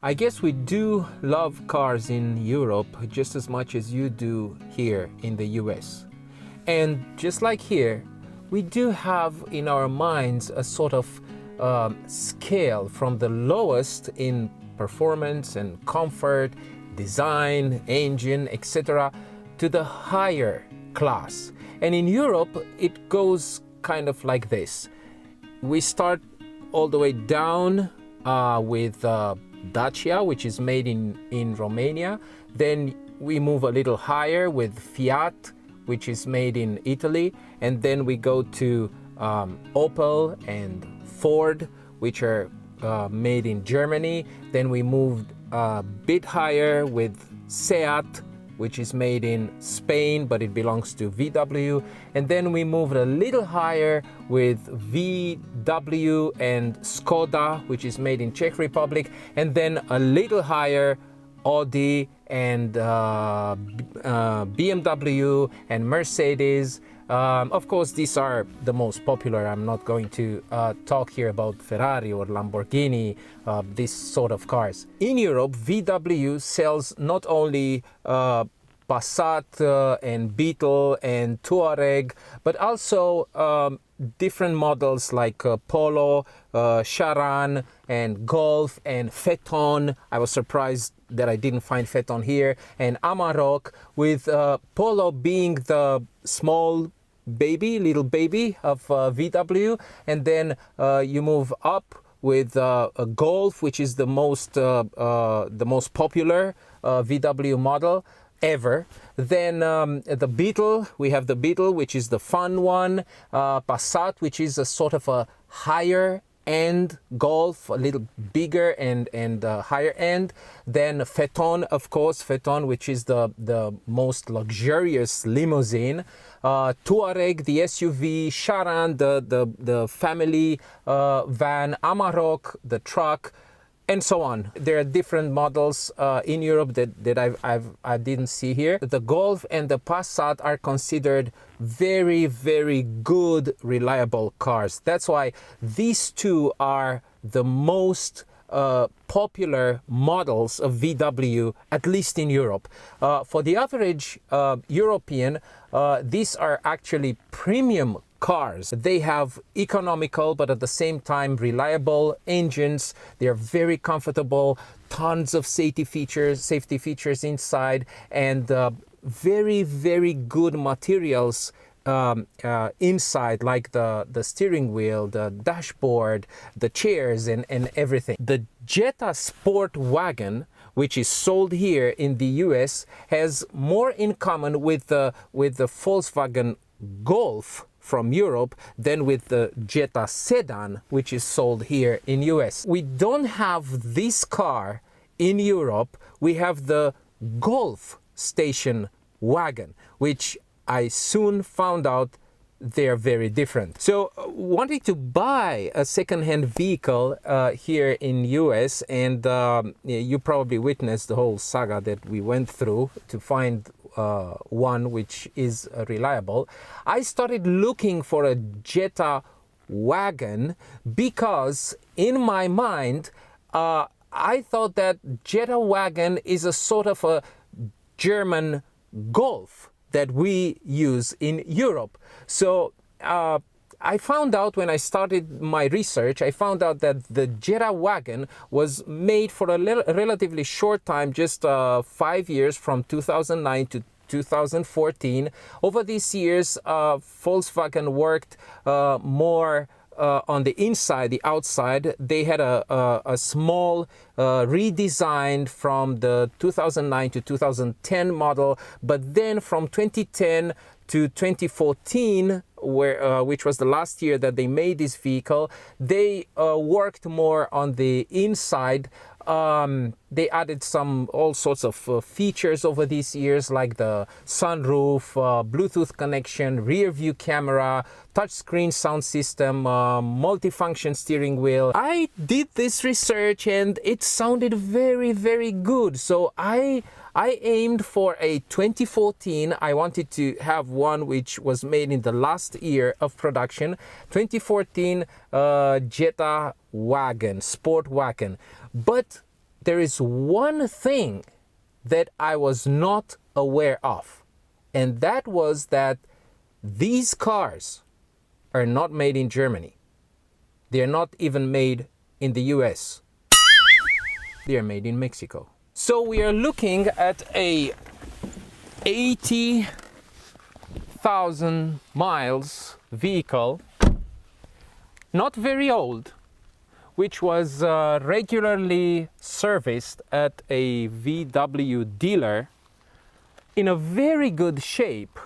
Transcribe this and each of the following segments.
I guess we do love cars in Europe just as much as you do here in the US. And just like here, we do have in our minds a sort of scale from the lowest in performance and comfort, design, engine, etc., to the higher class. And in Europe, it goes kind of like this. We start all the way down with Dacia, which is made in Romania. Then we move a little higher with Fiat, which is made in Italy. And then we go to Opel and Ford, which are made in Germany. Then we moved a bit higher with Seat, which is made in Spain, but it belongs to VW. And then we moved a little higher with VW and Skoda, which is made in Czech Republic. And then a little higher, Audi and BMW and Mercedes. Of course, these are the most popular. I'm not going to talk here about Ferrari or Lamborghini, this sort of cars. In Europe, VW sells not only Passat and Beetle and Touareg, but also different models like Polo, Charan and Golf and Phaeton. I was surprised that I didn't find Phaeton here. And Amarok, with Polo being the small little baby of VW. And then you move up with a Golf, which is the most popular VW model ever. Then the Beetle, we have the Beetle, which is the fun one. Passat, which is a sort of a higher end Golf, a little bigger and higher end. Then Phaeton, of course, Phaeton, which is the most luxurious limousine. Touareg, the SUV, Charan, the family van, Amarok, the truck, and so on. There are different models in Europe that I didn't see here. The Golf and the Passat are considered very, very good, reliable cars. That's why these two are the most popular models of VW, at least in Europe. For the average European, these are actually premium cars. They have economical but at the same time reliable engines. They are very comfortable, tons of safety features inside, and very, very good materials inside, like the steering wheel, the dashboard, the chairs, and everything. The Jetta SportWagen, which is sold here in the US, has more in common with the Volkswagen Golf from Europe than with the Jetta sedan, which is sold here in US. We don't have this car in Europe. We have the Golf station wagon, which I soon found out they're very different. So wanting to buy a second-hand vehicle here in US, and you probably witnessed the whole saga that we went through to find one which is reliable. I started looking for a Jetta wagon because in my mind I thought that Jetta wagon is a sort of a German Golf that we use in Europe. So I found out when I started my research, I found out that the Jetta wagon was made for a relatively short time, just 5 years, from 2009 to 2014. Over these years, Volkswagen worked more on the inside, the outside. They had a small redesign from the 2009 to 2010 model, but then from 2010 to 2014, which was the last year that they made this vehicle, they worked more on the inside. They added all sorts of features over these years, like the sunroof, Bluetooth connection, rear view camera, touchscreen sound system, multifunction steering wheel. I did this research and it sounded very, very good. So I aimed for a 2014. I wanted to have one which was made in the last year of production. 2014 Jetta wagon, sport wagon. But there is one thing that I was not aware of, and that was that these cars are not made in Germany. They are not even made in the US. They are made in Mexico. So we are looking at a 80,000 miles vehicle, not very old, which was regularly serviced at a VW dealer in a very good shape,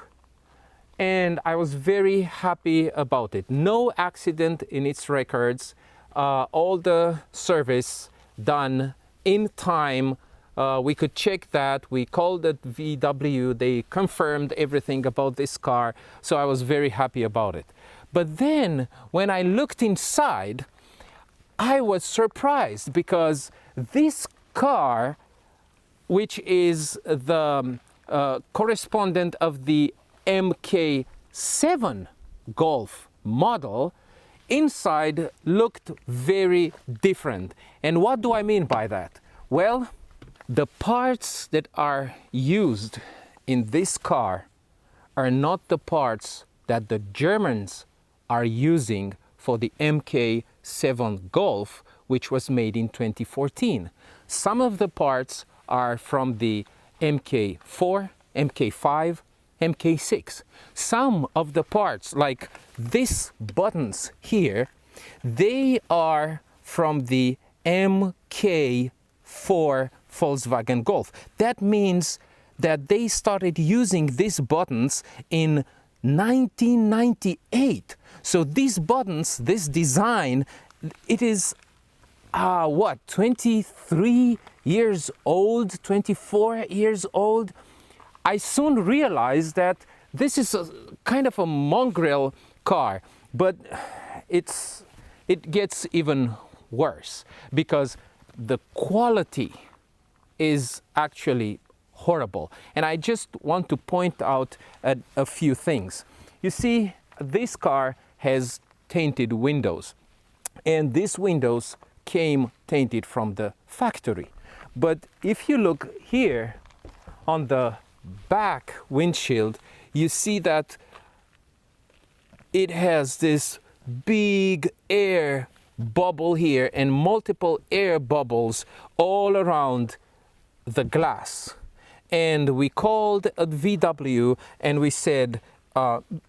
and I was very happy about it. No accident in its records, all the service done in time. We could check that. We called at VW, they confirmed everything about this car, so I was very happy about it. But then when I looked inside, I was surprised because this car, which is the correspondent of the MK7 Golf model, inside looked very different. And what do I mean by that? Well, the parts that are used in this car are not the parts that the Germans are using for the MK7 Golf, which was made in 2014. Some of the parts are from the MK4, MK5, MK6. Some of the parts, like these buttons here, they are from the MK4 Volkswagen Golf. That means that they started using these buttons in 1998. So these buttons, this design, it is 23 years old, 24 years old. I soon realized that this is a kind of a mongrel car, but it gets even worse because the quality is actually horrible. And I just want to point out a few things. You see, this car has tinted windows, and these windows came tainted from the factory. But if you look here on the back windshield, you see that it has this big air bubble here and multiple air bubbles all around the glass. And we called at VW and we said,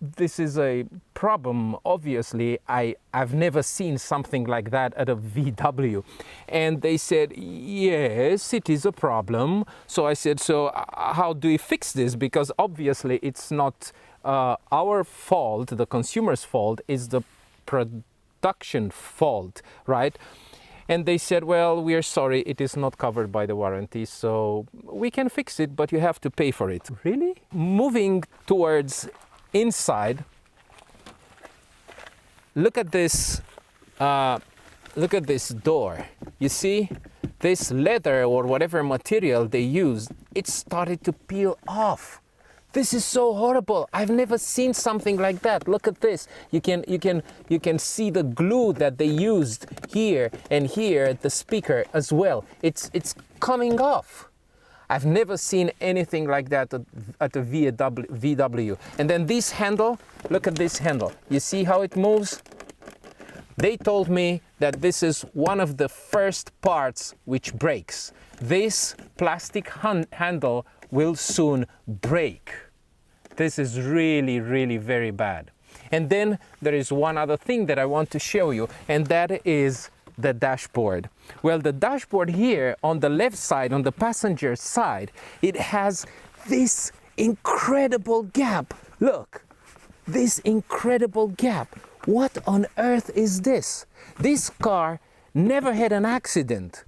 this is a problem. Obviously, I've never seen something like that at a VW. And they said, yes, it is a problem. So I said, so how do we fix this? Because obviously it's not our fault, the consumer's fault, is the production fault, right? And they said, well, we are sorry, it is not covered by the warranty, so we can fix it, but you have to pay for it. Really? Moving towards inside, look at this door. You see, this leather or whatever material they used, it started to peel off. This is so horrible. I've never seen something like that. Look at this. You can see the glue that they used here and here at the speaker as well. It's coming off. I've never seen anything like that at a VW. And then this handle, look at this handle. You see how it moves? They told me that this is one of the first parts which breaks. This plastic handle will soon break. This is really, really very bad. And then there is one other thing that I want to show you, and that is the dashboard. Well, the dashboard here on the left side, on the passenger side, it has this incredible gap. Look, this incredible gap. What on earth is this? This car never had an accident.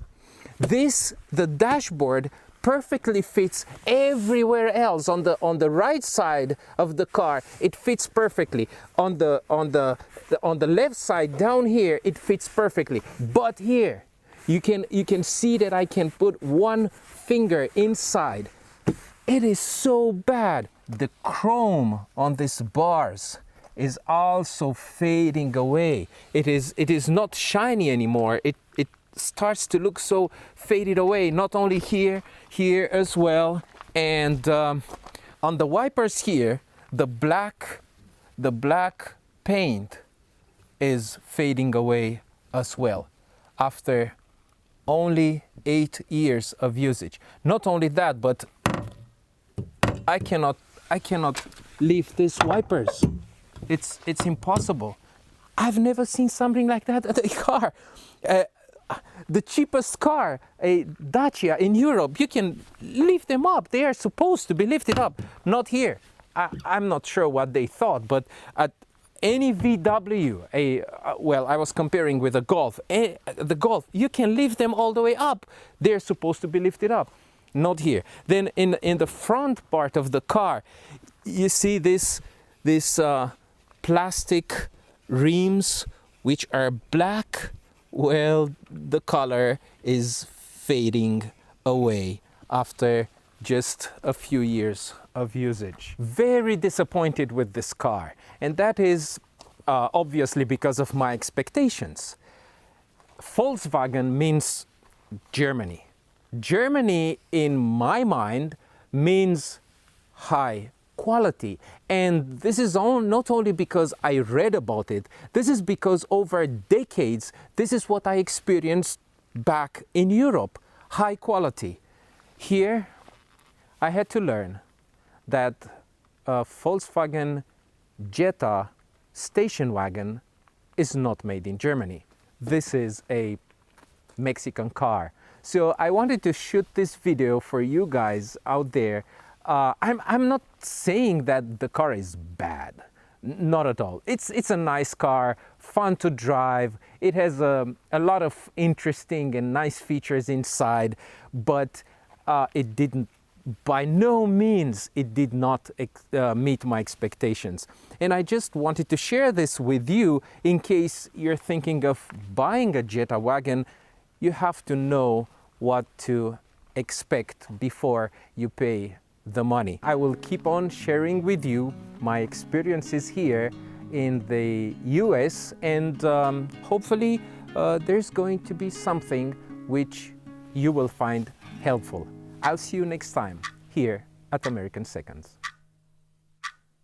The dashboard perfectly fits everywhere else. On the right side of the car, it fits perfectly. On the left side down here, it fits perfectly. But here, you can see that I can put one finger inside. It is so bad. The chrome on these bars is also fading away. It is not shiny anymore. It starts to look so faded away. Not only here, here as well. And on the wipers here, the black paint is fading away as well after only 8 years of usage. Not only that, but I cannot leave these wipers. It's impossible. I've never seen something like that at a car. The cheapest car, a Dacia in Europe, you can lift them up. They are supposed to be lifted up. Not here. I'm not sure what they thought, but at any VW, well, I was comparing with a Golf. The Golf, you can lift them all the way up. They're supposed to be lifted up. Not here. Then in the front part of the car, you see this plastic rims which are black. Well, the color is fading away after just a few years of usage. Very disappointed with this car, and that is obviously because of my expectations. Volkswagen means Germany. Germany, in my mind, means high quality. And this is not only because I read about it, this is because over decades, this is what I experienced back in Europe, high quality. Here, I had to learn that a Volkswagen Jetta station wagon is not made in Germany. This is a Mexican car. So I wanted to shoot this video for you guys out there. I'm not saying that the car is bad, not at all. It's a nice car, fun to drive. It has a lot of interesting and nice features inside, but it didn't, by no means, it did not meet my expectations. And I just wanted to share this with you in case you're thinking of buying a Jetta wagon. You have to know what to expect before you pay the money. I will keep on sharing with you my experiences here in the US, and hopefully there's going to be something which you will find helpful. I'll see you next time here at American Seconds.